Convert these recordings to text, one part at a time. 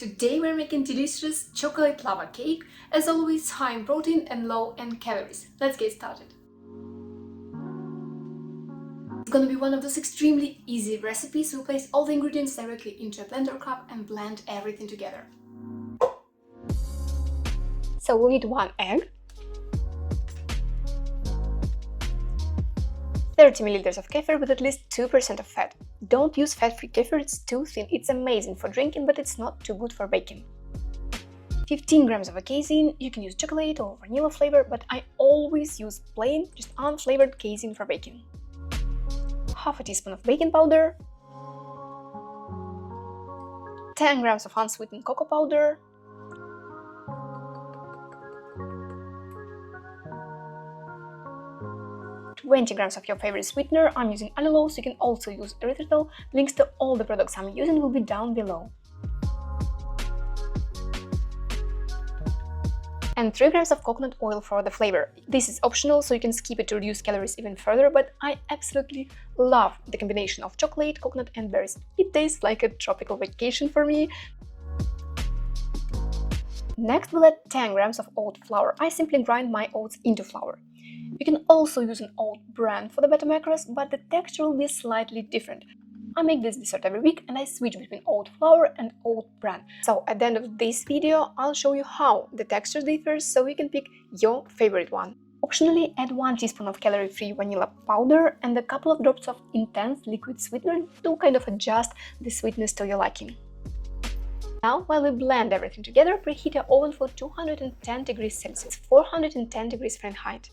Today we're making delicious chocolate lava cake, as always high in protein and low in calories. Let's get started. It's gonna be one of those extremely easy recipes. We'll place all the ingredients directly into a blender cup and blend everything together. So we'll need 1 egg, 30 milliliters of kefir with at least 2% of fat. Don't use fat-free kefir, it's too thin. It's amazing for drinking, but it's not too good for baking. 15 grams of casein. You can use chocolate or vanilla flavor, but I always use plain, just unflavored casein for baking. Half a teaspoon of baking powder, 10 grams of unsweetened cocoa powder, 20 grams of your favorite sweetener. I'm using allulose, you can also use erythritol. Links to all the products I'm using will be down below. And 3 grams of coconut oil for the flavor. This is optional, so you can skip it to reduce calories even further, but I absolutely love the combination of chocolate, coconut and berries. It tastes like a tropical vacation for me. Next we'll add 10 grams of oat flour. I simply grind my oats into flour. You can also use an oat bran for the better macros, but the texture will be slightly different. I make this dessert every week and I switch between oat flour and oat bran. So at the end of this video, I'll show you how the texture differs so you can pick your favorite one. Optionally, add 1 teaspoon of calorie-free vanilla powder and a couple of drops of intense liquid sweetener to kind of adjust the sweetness to your liking. Now, while we blend everything together, preheat your oven for 210 degrees Celsius, 410 degrees Fahrenheit.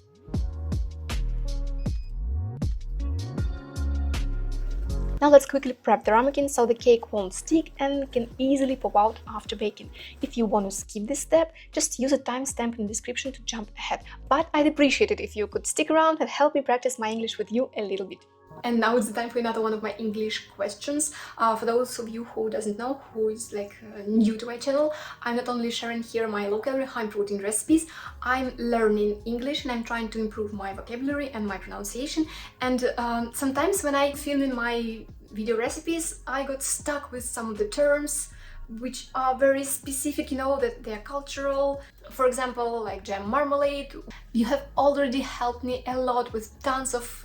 Now let's quickly prep the ramekin so the cake won't stick and can easily pop out after baking. If you want to skip this step, just use a timestamp in the description to jump ahead. But I'd appreciate it if you could stick around and help me practice my English with you a little bit. And now it's the time for another one of my English questions. For those of you who doesn't know, who is new to my channel, I'm not only sharing here my low-calorie, high-protein recipes, I'm learning English and I'm trying to improve my vocabulary and my pronunciation. And sometimes when I film in my video recipes, I got stuck with some of the terms which are very specific, that they're cultural. For example, like jam marmalade. You have already helped me a lot with tons of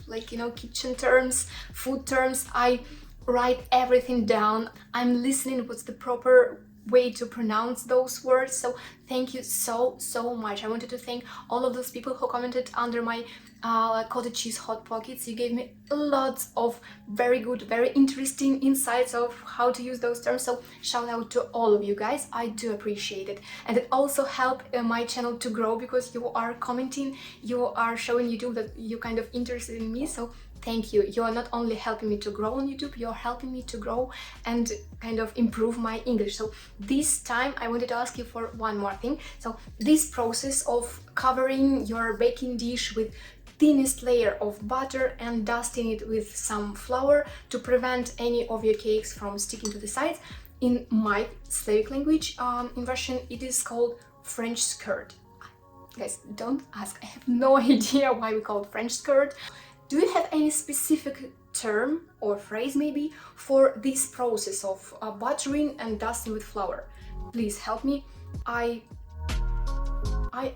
kitchen terms, food terms. I write everything down. I'm listening what's the proper way to pronounce those words. So thank you so much. I wanted to thank all of those people who commented under my cottage cheese hot pockets. You gave me lots of very good, very interesting insights of how to use those terms. So shout out to all of you guys. I do appreciate it. And it also helped my channel to grow because you are commenting, you are showing YouTube that you're kind of interested in me. So thank you. You are not only helping me to grow on YouTube, you're helping me to grow and kind of improve my English. So this time I wanted to ask you for one more thing. So this process of covering your baking dish with thinnest layer of butter and dusting it with some flour to prevent any of your cakes from sticking to the sides. In my Slavic language, in Russian, it is called French skirt. Guys, don't ask. I have no idea why we call it French skirt. Do you have any specific term or phrase maybe for this process of buttering and dusting with flour? Please help me. I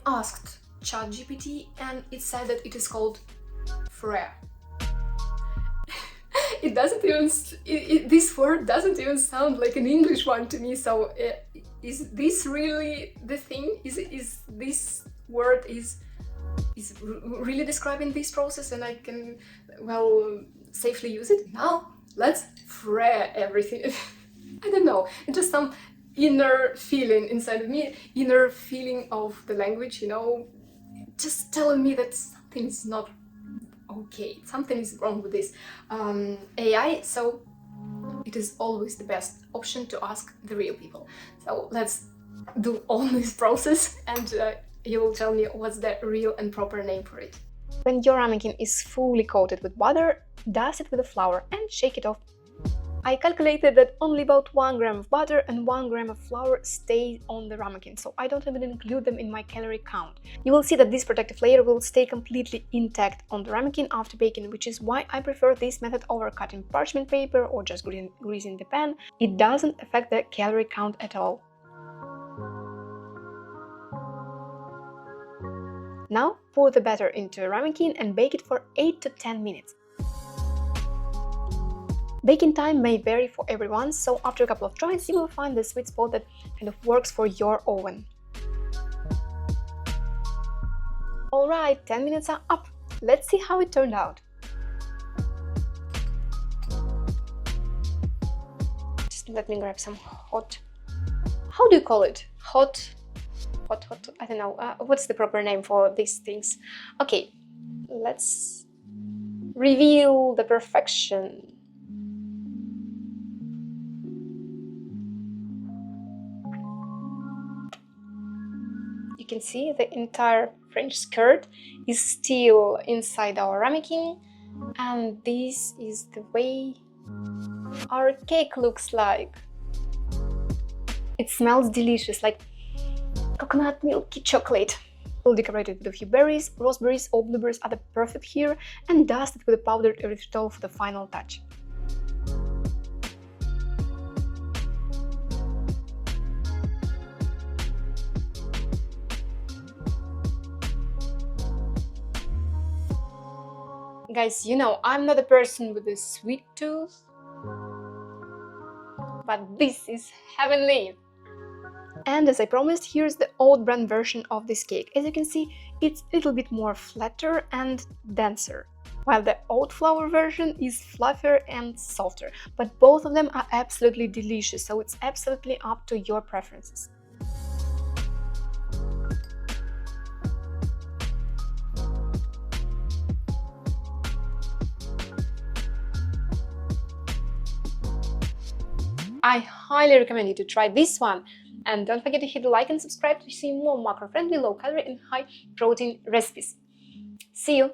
asked ChatGPT and it said that it is called frère. It doesn't even, this word doesn't even sound like an English one to me. So is this really the thing? Is this word is really describing this process and I can, safely use it? Now let's frère everything. I don't know, it's just some inner feeling inside of me, inner feeling of the language, just telling me that something is not okay, something is wrong with this AI. So it is always the best option to ask the real people. So let's do all this process and you will tell me what's the real and proper name for it. When your ramekin is fully coated with butter, dust it with the flour and shake it off. I calculated that only about 1 gram of butter and 1 gram of flour stay on the ramekin, so I don't even include them in my calorie count. You will see that this protective layer will stay completely intact on the ramekin after baking, which is why I prefer this method over cutting parchment paper or just greasing the pan. It doesn't affect the calorie count at all. Now pour the batter into a ramekin and bake it for 8 to 10 minutes. Baking time may vary for everyone, so after a couple of tries you will find the sweet spot that kind of works for your oven. Alright, 10 minutes are up. Let's see how it turned out. Just let me grab some hot... How do you call it? Hot, I don't know. What's the proper name for these things? Okay, let's reveal the perfection. You can see the entire French skirt is still inside our ramekin, and this is the way our cake looks like. It smells delicious, like coconut milky chocolate. We'll decorate it with a few berries. Raspberries or blueberries are the perfect here, and dust it with a powdered erythritol for the final touch. Guys, you know, I'm not a person with a sweet tooth, but this is heavenly! And as I promised, here's the oat bran version of this cake. As you can see, it's a little bit more flatter and denser, while the oat flour version is fluffier and softer. But both of them are absolutely delicious, so it's absolutely up to your preferences. I highly recommend you to try this one. And don't forget to hit the like and subscribe to see more macro-friendly, low-calorie and high-protein recipes. See you!